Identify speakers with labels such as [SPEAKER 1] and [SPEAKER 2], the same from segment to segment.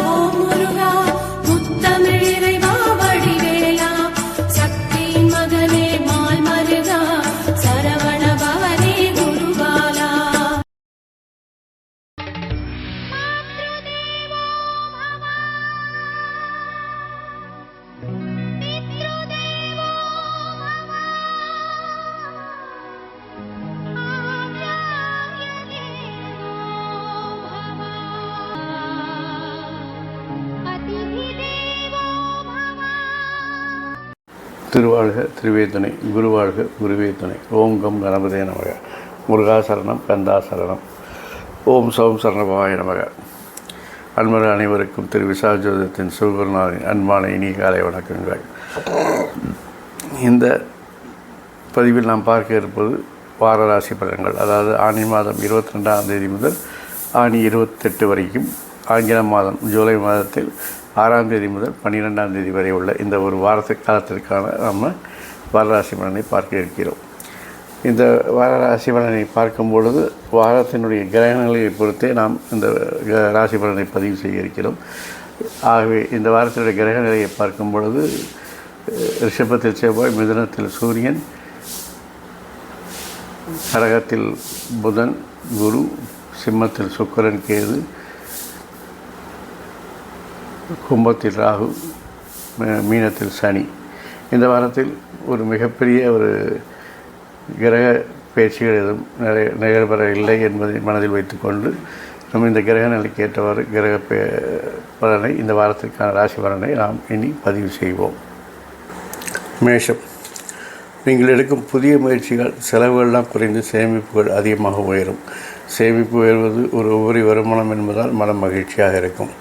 [SPEAKER 1] ஓம் முருகா முத்தமிழ் இறைவா வடிவேலா சக்தியின் மகனே மால் மருகா சரவண பவனே குருபாலா.
[SPEAKER 2] திருவாழ்க திருவேத்துணை, குருவாழ்க குருவே துணை. ஓம் கம் கணபதே நமக. முருகாசரணம், கந்தாசரணம். ஓம் சோம் சரணபவாய நமக. அன்பர்கள் அனைவருக்கும் திரு விசால் ஜோதிடத்தின் சிவகுருநாதரின் அன்பான இனிய காலை வணக்கங்கள். இந்த பதிவில் நாம் பார்க்க இருப்பது வாரராசி பலன்கள். அதாவது ஆனி மாதம் 22ஆம் தேதி முதல் ஆனி 28 வரைக்கும், ஆங்கில மாதம் ஜூலை மாதத்தில் 6ஆம் தேதி முதல் 12ஆம் தேதி வரை உள்ள இந்த ஒரு காலத்திற்கான நம்ம வாரராசி பலனை பார்க்க இருக்கிறோம். இந்த வாரராசி பலனை பார்க்கும் பொழுது வாரத்தினுடைய கிரகணங்களை பொறுத்தே நாம் இந்த ராசி பலனை பதிவு செய்ய இருக்கிறோம். ஆகவே இந்த வாரத்தினுடைய கிரக நிலையை பார்க்கும் பொழுது ரிஷபத்தில் செவ்வாய், மிதுனத்தில் சூரியன், கடகத்தில் புதன், குரு, சிம்மத்தில் சுக்கிரன், கேது, கும்பத்தில் ராகு, மீனத்தில் சனி. இந்த வாரத்தில் ஒரு மிகப்பெரிய ஒரு கிரக பயிற்சிகள் எதுவும் நிகழ்வர இல்லை என்பதை மனதில் வைத்துக்கொண்டு நம்ம இந்த கிரக நிலைக்கு ஏற்றவாறு கிரக பலனை, இந்த வாரத்திற்கான ராசி பலனை நாம் இனி பதிவு செய்வோம். மேஷம். நீங்கள் எடுக்கும் புதிய முயற்சிகள் செலவுகள்லாம் குறைந்து சேமிப்புகள் அதிகமாக உயரும். சேமிப்பு உயர்வது ஒரு உபரி வருமானம் என்பதால் மனம் மகிழ்ச்சியாக இருக்கும்.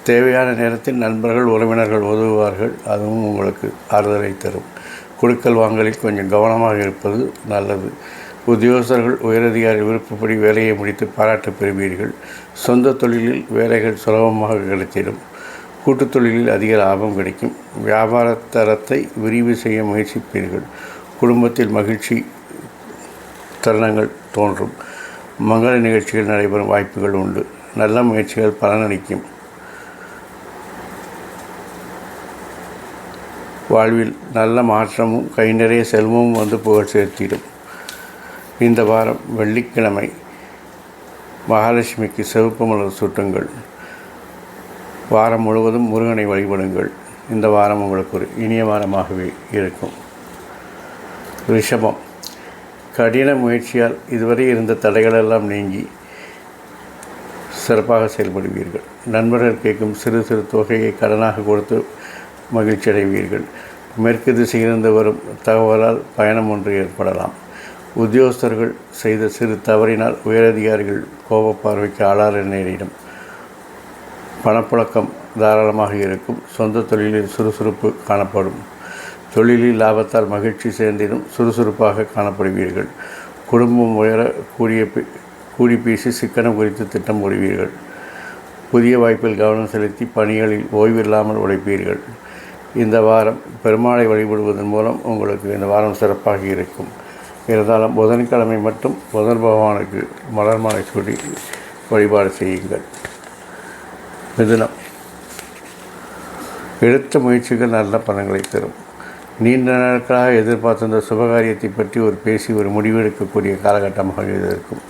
[SPEAKER 2] தேவையான நேரத்தில் நண்பர்கள், உறவினர்கள் உதவுவார்கள். அதுவும் உங்களுக்கு ஆறுதலை தரும். கொடுக்கல் வாங்கலில் கொஞ்சம் கவனமாக இருப்பது நல்லது. உத்தியோகஸ்தர்கள் உயரதிகாரி விருப்பப்படி வேலையை முடித்து பாராட்டு பெறுவீர்கள். சொந்த தொழிலில் வேலைகள் சுலபமாக கிடைத்திடும். கூட்டுத் தொழிலில் அதிக லாபம் கிடைக்கும். வியாபார தரத்தை விரிவு செய்ய முயற்சிப்பீர்கள். குடும்பத்தில் மகிழ்ச்சி தருணங்கள் தோன்றும். மங்கள நிகழ்ச்சிகள் நடைபெறும் வாய்ப்புகள் உண்டு. நல்ல முயற்சிகள் பலனளிக்கும். வாழ்வில் நல்ல மாற்றமும் கை நிறைய செல்வமும் வந்து புகழ் சேர்த்திடும். இந்த வாரம் வெள்ளிக்கிழமை மகாலட்சுமிக்கு சிவப்பு மலர் சூட்டுங்கள். வாரம் முழுவதும் முருகனை வழிபடுங்கள். இந்த வாரம் உங்களுக்கு ஒரு இனிய வாரமாகவே இருக்கும். ரிஷபம். கடின முயற்சியால் இதுவரை இருந்த தடைகளெல்லாம் நீங்கி சிறப்பாக செயல்படுவீர்கள். நண்பர்கள் கேட்கும் சிறு சிறு தொகையை கடனாக கொடுத்து மகிழ்ச்சி அடைவீர்கள். மேற்கு திசையிலிருந்து வரும் தகவலால் பயணம் ஒன்று ஏற்படலாம். உத்தியோகஸ்தர்கள் செய்த சிறு தவறினால் உயரதிகாரிகள் கோப பார்வைக்கு ஆளார நேரிடும். பணப்புழக்கம் தாராளமாக இருக்கும். சொந்த தொழிலில் சுறுசுறுப்பு காணப்படும். தொழிலில் லாபத்தால் மகிழ்ச்சி சேர்ந்திடும். சுறுசுறுப்பாக காணப்படுவீர்கள். குடும்பம் உயர கூடி பேசி சிக்கனம் குறித்து திட்டம் போடுவீர்கள். புதிய வாய்ப்பில் கவனம் செலுத்தி பணிகளில் ஓய்வில்லாமல் உழைப்பீர்கள். இந்த வாரம் பெருமாளை வழிபடுவதன் மூலம் உங்களுக்கு இந்த வாரம் சிறப்பாக இருக்கும். இருந்தாலும் புதன்கிழமை மட்டும் புதன் பகவானுக்கு மலர் மாலை சூடி வழிபாடு செய்யுங்கள். மிதுனம். எடுத்த முயற்சிகள் நல்ல பலன்களை தரும். நீண்ட நாட்களாக எதிர்பார்த்த சுபகாரியத்தை பற்றி பேசி ஒரு முடிவெடுக்கக்கூடிய காலகட்டமாக இது இருக்கும்.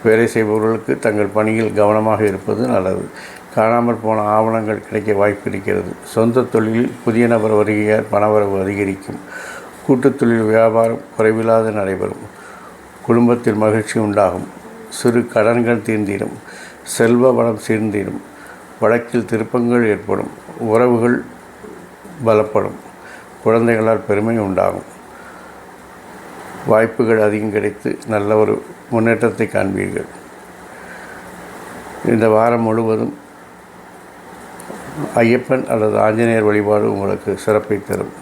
[SPEAKER 2] வேலை செய்பவர்களுக்கு தங்கள் பணியில் கவனமாக இருப்பது நல்லது. காணாமல் போன ஆவணங்கள் கிடைக்க வாய்ப்பு இருக்கிறது. சொந்த தொழிலில் புதிய நபர் வருகையால் பணவரவு அதிகரிக்கும். கூட்டுத் தொழில் வியாபாரம் குறைவில்லாது நடைபெறும். குடும்பத்தில் மகிழ்ச்சி உண்டாகும். சிறு கடன்கள் தீர்ந்திடும். செல்வ வளம் சீர்ந்திடும். வழக்கில் திருப்பங்கள் ஏற்படும். உறவுகள் பலப்படும். குழந்தைகளால் பெருமை உண்டாகும். வாய்ப்புகள் அதிகம் கிடைத்து நல்ல ஒரு முன்னேற்றத்தை காண்பீர்கள். இந்த வாரம் முழுவதும் ஐயப்பன் அல்லது ஆஞ்சநேயர் வழிபாடு உங்களுக்கு சிறப்பை தரும்.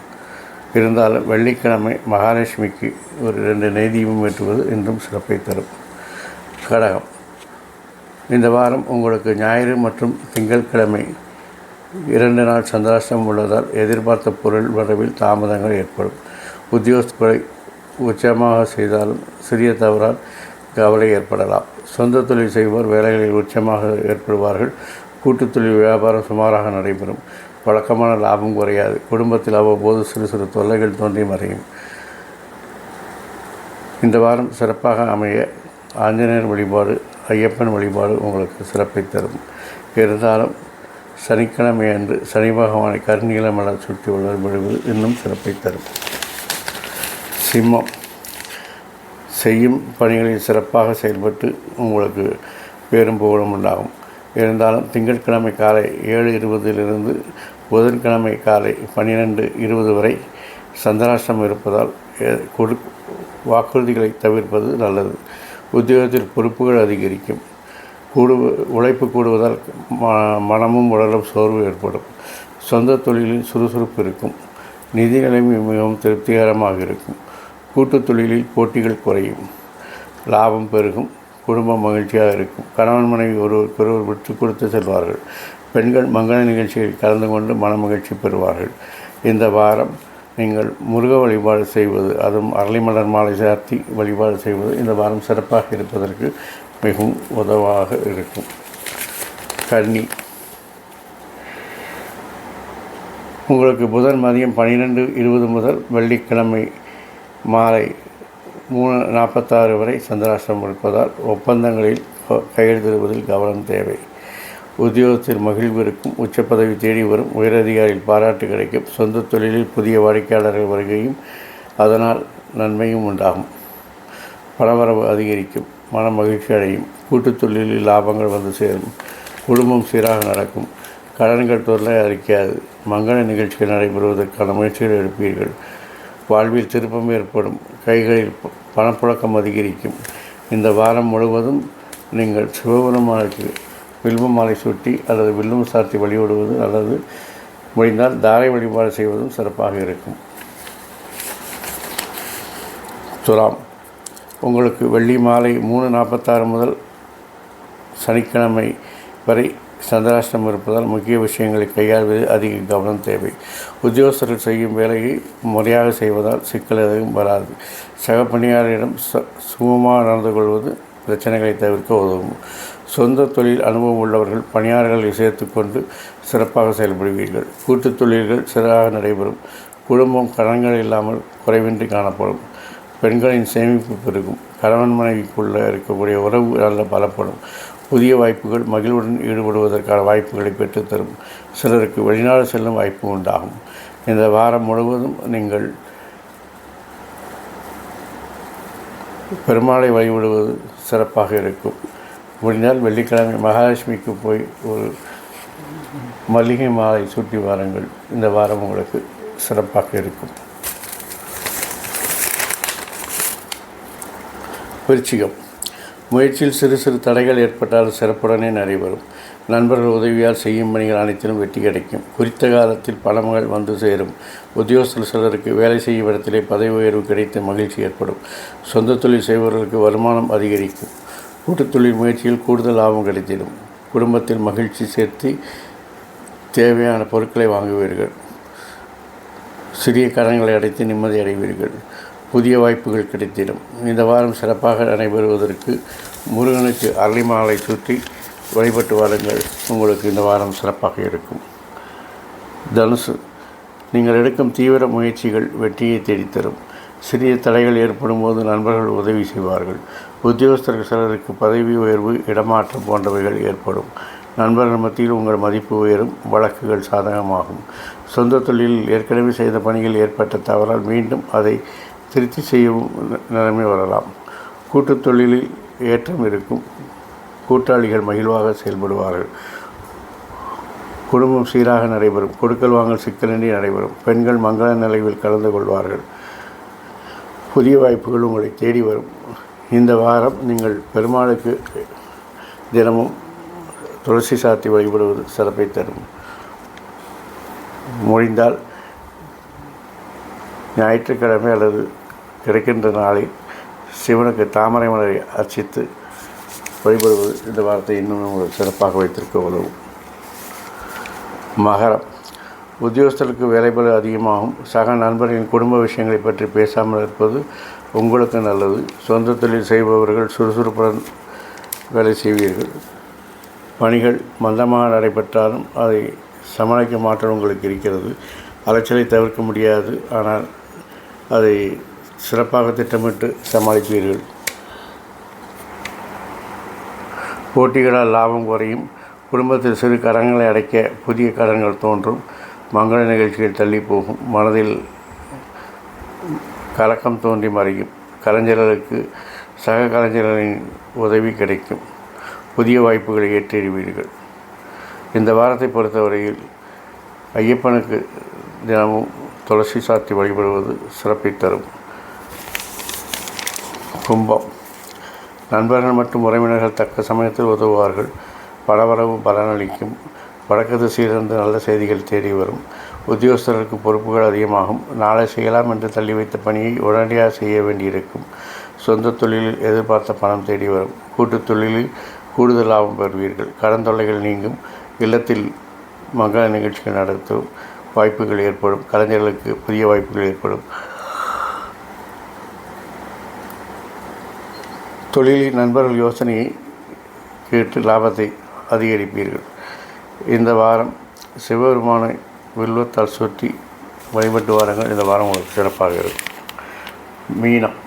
[SPEAKER 2] இருந்தாலும் வெள்ளிக்கிழமை மகாலட்சுமிக்கு ஒரு 2 நெய் தீபம் ஏற்றுவது இன்றும் சிறப்பை தரும். கடகம். இந்த வாரம் உங்களுக்கு ஞாயிறு மற்றும் திங்கட்கிழமை 2 நாள் சந்திராஷ்டமம் உள்ளதால் எதிர்பார்த்த பொருள் வரவில் தாமதங்கள் ஏற்படும். உத்தியோகஸ்தரை உச்சமாக செய்தாலும் சிறிய தவறால் கவலை ஏற்படலாம். சொந்த தொழில் செய்வோர் வேலைகளில் உச்சமாக ஏற்படுவார்கள். கூட்டுத் தொழில் வியாபாரம் சுமாராக நடைபெறும். வழக்கமான லாபம் குறையாது. குடும்பத்தில் அவ்வப்போது சிறு சிறு தொல்லைகள் தோன்றி மறையும். இந்த வாரம் சிறப்பாக அமைய ஆஞ்சநேயர் வழிபாடு, ஐயப்பன் வழிபாடு உங்களுக்கு சிறப்பை தரும். இருந்தாலும் சனிக்கிழமை அன்று சனி பகவானை கருநீல மலர் சுற்றி வழிபடுவது இன்னும் சிறப்பை தரும். சிம்மம், செய்யும் பணிகளில் சிறப்பாக செயல்பட்டு உங்களுக்கு பேரும் புகழும் உண்டாகும். இருந்தாலும் திங்கட்கிழமை காலை 7:20 புதன்கிழமை காலை 12:20 வரை சந்திராஷ்டமம் இருப்பதால் வாக்குறுதிகளை தவிர்ப்பது நல்லது. உத்தியோகத்தில் பொறுப்புகள் அதிகரிக்கும். உழைப்பு கூடுவதால் மனமும் உடலும் சோர்வு ஏற்படும். சொந்த தொழிலில் சுறுசுறுப்பு இருக்கும். நிதி நிலைமை மிகவும் திருப்திகரமாக இருக்கும். கூட்டுத் தொழிலில் போட்டிகள் குறையும். லாபம் பெருகும். குடும்பம் மகிழ்ச்சியாக இருக்கும். கணவன் மனைவி ஒருவருக்கொருவர் விட்டு கொடுத்து செல்வார்கள். பெண்கள் மங்கள நிகழ்ச்சிகளில் கலந்து கொண்டு மன மகிழ்ச்சி பெறுவார்கள். இந்த வாரம் நீங்கள் முருக வழிபாடு செய்வது, அதுவும் அரளி மலர் மாலை சார்த்தி வழிபாடு செய்வது இந்த வாரம் சிறப்பாக இருப்பதற்கு மிகவும் உதவாக இருக்கும். கன்னி, உங்களுக்கு புதன் மதியம் 12:20 முதல் வெள்ளிக்கிழமை மாலை 3:46 வரை சந்திராஷ்டமம் இருப்பதால் ஒப்பந்தங்களில் கையெழுத்திடுவதில் கவனம் தேவை. உத்தியோகத்தில் மகிழ்வு இருக்கும். உச்ச பதவி தேடி வரும். உயரதிகாரியில் பாராட்டு கிடைக்கும். சொந்த தொழிலில் புதிய வாடிக்கையாளர்கள் வருகையும் அதனால் நன்மையும் உண்டாகும். பணவரவு அதிகரிக்கும். மன மகிழ்ச்சி அடையும். கூட்டுத் தொழிலில் லாபங்கள் வந்து சேரும். குடும்பம் சீராக நடக்கும். கடன்கள் தொல்லை அறிக்காது. மங்கள நிகழ்ச்சிகள் நடைபெறுவதற்கான முயற்சிகள் எடுப்பீர்கள். வாழ்வில் திருப்பம் ஏற்படும். கைகளில் பணப்புழக்கம் அதிகரிக்கும். இந்த வாரம் முழுவதும் நீங்கள் சிவபெருமானுக்கு வில்வ மாலை சுட்டி அல்லது வில்லும் சார்த்தி வழிபடுவது அல்லது முடிந்தால் தாரை வழிபாடு செய்வதும் சிறப்பாக இருக்கும். துலாம், உங்களுக்கு வெள்ளி மாலை 3:46 முதல் சனிக்கிழமை வரை சந்திராஷ்டமம் இருப்பதால் முக்கிய விஷயங்களை கையாள்வது அதிக கவனம் தேவை. உத்தியோகஸ்தர்கள் செய்யும் வேலையை முறையாக செய்வதால் சிக்கல் எதுவும் வராது. சக பணியாளரிடம் சுகமாக நடந்து கொள்வது பிரச்சனைகளை தவிர்க்க உதவும். சொந்த தொழில் அனுபவம் உள்ளவர்கள் பணியாளர்களை சேர்த்து கொண்டு சிறப்பாக செயல்படுவீர்கள். கூட்டுத் தொழில்கள் சிறப்பாக நடைபெறும். குடும்பம் கடன்கள் இல்லாமல் குறைவின்றி காணப்படும். பெண்களின் சேமிப்பு பெருகும். கணவன் மனைவிக்குள்ளே இருக்கக்கூடிய உறவு நல்ல பலப்படும். புதிய வாய்ப்புகள் மகிழ்வுடன் ஈடுபடுவதற்கான வாய்ப்புகளை பெற்றுத்தரும். சிலருக்கு வெளிநாடு செல்லும் வாய்ப்பு உண்டாகும். இந்த வாரம் முழுவதும் நீங்கள் பெருமாளை வழிபடுவது சிறப்பாக இருக்கும். முடிந்தால் வெள்ளிக்கிழமை மகாலட்சுமிக்கு போய் ஒரு மல்லிகை மாலை சூட்டி வாருங்கள். இந்த வாரம் உங்களுக்கு சிறப்பாக இருக்கும். விருச்சிகம், முயற்சியில் சிறு சிறு தடைகள் ஏற்பட்டால் சிறப்புடனே நடைபெறும். நண்பர்கள் உதவியால் செய்யும் பணிகள் அனைத்திலும் வெற்றி கிடைக்கும். குறித்த காலத்தில் பணங்கள் வந்து சேரும். உத்தியோகஸ்தர் சிலருக்கு வேலை செய்யும் இடத்திலே பதவி உயர்வு கிடைத்து மகிழ்ச்சி ஏற்படும். சொந்த தொழில் செய்பவர்களுக்கு வருமானம் அதிகரிக்கும். கூட்டுத் தொழில் முயற்சியில் கூடுதல் லாபம் கிடைத்திடும். குடும்பத்தில் மகிழ்ச்சி சேர்த்து தேவையான பொருட்களை வாங்குவீர்கள். சிறிய கடன்களை அடைத்து நிம்மதி அடைவீர்கள். புதிய வாய்ப்புகள் கிடைத்திடும். இந்த வாரம் சிறப்பாக நடைபெறுவதற்கு முருகனுக்கு அரளி மாலை சுற்றி வழிபட்டு வாருங்கள். உங்களுக்கு இந்த வாரம் சிறப்பாக இருக்கும். தனுசு, நீங்கள் எடுக்கும் தீவிர முயற்சிகள் வெற்றியை தேடித்தரும். சிறிய தடைகள் ஏற்படும் போது நண்பர்கள் உதவி செய்வார்கள். உத்தியோகஸ்தர்கள் சிலருக்கு பதவி உயர்வு, இடமாற்றம் போன்றவைகள் ஏற்படும். நண்பர்கள் மத்தியில் உங்கள் மதிப்பு உயரும். வழக்குகள் சாதகமாகும். சொந்த தொழிலில் ஏற்கனவே செய்த பணிகள் ஏற்பட்ட தவறால் மீண்டும் அதை திருத்தி செய்யவும் நிலைமை வரலாம். கூட்டுத் தொழிலில் ஏற்றம் இருக்கும். கூட்டாளிகள் மகிழ்வாக செயல்படுவார்கள். குடும்பம் சீராக நடைபெறும். கொடுக்கல் வாங்கல் சிக்கலின்றி நடைபெறும். பெண்கள் மங்கள நிலையில் கலந்து கொள்வார்கள். புதிய வாய்ப்புகள் உங்களை தேடி வரும். இந்த வாரம் நீங்கள் பெருமாளுக்கு தினமும் துளசி சாத்தி வழிபடுவது சிறப்பை தரும். முடிந்தால் ஞாயிற்றுக்கிழமை அல்லது கிடைக்கின்ற நாளில் சிவனுக்கு தாமரை மலரை அர்ச்சித்து வழிபடுவது இந்த வாரத்தை இன்னும் உங்களுக்கு சிறப்பாக வைத்திருக்க உதவும். மகரம், உத்தியோகஸ்தர்களுக்கு வேலைபளு அதிகமாகும். சக நண்பர்களின் குடும்ப விஷயங்களை பற்றி பேசாமல் இருப்பது உங்களுக்கு நல்லது. சொந்த தொழில் செய்பவர்கள் சுறுசுறுப்புடன் வேலை செய்வீர்கள். பணிகள் மந்தமாக நடைபெற்றாலும் அதை சமாளிக்கும் ஆற்றல் உங்களுக்கு இருக்கிறது. அலைச்சலை தவிர்க்க முடியாது, ஆனால் அதை சிறப்பாக திட்டமிட்டு சமாளிப்பீர்கள். போட்டிகளால் லாபம் குறையும். குடும்பத்தில் சிறு கடன்களை அடைக்க புதிய கடன்கள் தோன்றும். மங்கள நிகழ்ச்சிகள் தள்ளி போகும். மனதில் கலக்கம் தோன்றி மறையும். கலைஞர்களுக்கு சக கலைஞர்களின் உதவி கிடைக்கும். புதிய வாய்ப்புகளை ஏற்றெறிவீர்கள். இந்த வாரத்தை பொறுத்தவரையில் ஐயப்பனுக்கு தினமும் துளசி சாத்தி வழிபடுவது சிறப்பை தரும். கும்பம். நண்பர்கள் மற்றும் உறவினர்கள் தக்க சமயத்தில் உதவுவார்கள். பணவரவு பலனளிக்கும். வடக்கு திசையிலிருந்து நல்ல செய்திகள் தேடி வரும். உத்தியோகஸ்தர்களுக்கு பொறுப்புகள் அதிகமாகும். நாளை செய்யலாம் என்று தள்ளி வைத்த பணியை உடனடியாக செய்ய வேண்டியிருக்கும். சொந்த தொழிலில் எதிர்பார்த்த பணம் தேடி வரும். கூட்டுத் தொழிலில் கூடுதல் லாபம் பெறுவீர்கள். கடன் தொல்லைகள் நீங்கும். இல்லத்தில் மங்கள நிகழ்ச்சிகள் நடத்தும் வாய்ப்புகள் ஏற்படும். கலைஞர்களுக்கு புதிய வாய்ப்புகள் ஏற்படும். தொழிலில் நண்பர்கள் யோசனையை கேட்டு லாபத்தை அதிகரிப்பீர்கள். இந்த வாரம் சிவபெருமானை வில்வத்தால் சுற்றி வழிபட்டு வாருங்கள். இந்த வாரம் உங்களுக்கு சிறப்பாக இருக்கும். மீனம்.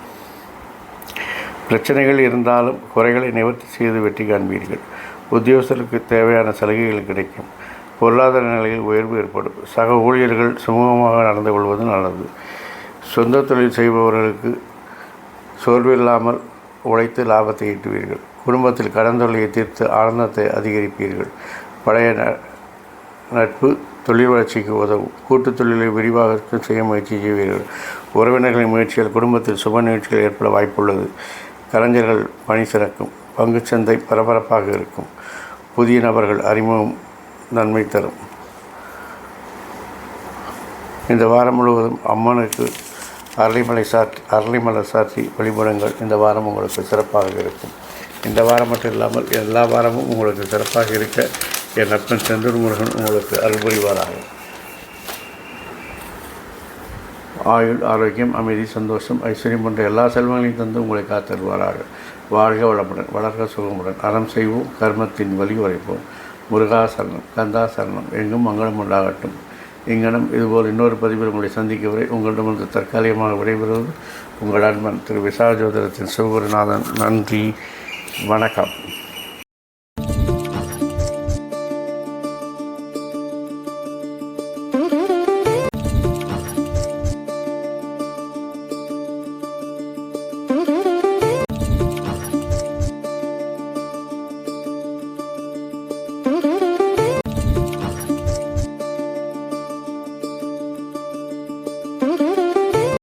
[SPEAKER 2] பிரச்சனைகள் இருந்தாலும் குறைகளை நிவர்த்தி செய்து வெற்றி காண்பீர்கள். உத்தியோகஸ்தர்களுக்கு தேவையான சலுகைகள் கிடைக்கும். பொருளாதார நிலையில் உயர்வு ஏற்படும். சக ஊழியர்கள் சுமூகமாக நடந்து கொள்வது நல்லது. சொந்த தொழில் செய்பவர்களுக்கு சோர்வில்லாமல் உழைத்து லாபத்தை ஈட்டுவீர்கள். குடும்பத்தில் கடன் தொல்லையை தீர்த்து ஆனந்தத்தை அதிகரிப்பீர்கள். பழைய நட்பு தொழில் வளர்ச்சிக்கு உதவும். கூட்டுத் தொழிலை விரிவாக செய்ய முயற்சி செய்வீர்கள். உறவினர்களின் முயற்சியால் குடும்பத்தில் சுப நிகழ்ச்சிகள் ஏற்பட வாய்ப்புள்ளது. கலைஞர்கள் பணி சிறக்கும். பங்குச்சந்தை பரபரப்பாக இருக்கும். புதிய நபர்கள் அறிமுகம் நன்மை தரும். இந்த வாரம் முழுவதும் அம்மனுக்கு அரளிமலர் சாற்றி வழிபடுங்கள். இந்த வாரம் உங்களுக்கு சிறப்பாக இருக்கும். இந்த வாரம் மட்டும் இல்லாமல் எல்லா வாரமும் உங்களுக்கு சிறப்பாக இருக்க என் நட்பன் செந்தூர் முருகன் உங்களுக்கு அருள் புரிவாராக. ஆயுள், ஆரோக்கியம், அமைதி, சந்தோஷம், ஐஸ்வர்யம் போன்ற எல்லா செல்வங்களையும் தந்து உங்களை காத்தருவாராக. வாழ்க வளமுடன், வளர்க சுகமுடன். அறம் செய்வோம், கர்மத்தின் வழி உரைப்போம். முருகா சரணம், கந்தா சரணம். எங்கும் மங்களம் உண்டாகட்டும். இங்கனம் இதுபோல் இன்னொரு பதிவில் உங்களை சந்திக்க வரை உங்களிடமிருந்து தற்காலிகமாக விடைபெறுவது உங்கள் அன்பன் திரு விசாஜோதரத்தின் சிவகுருநாதன். நன்றி, வணக்கம்.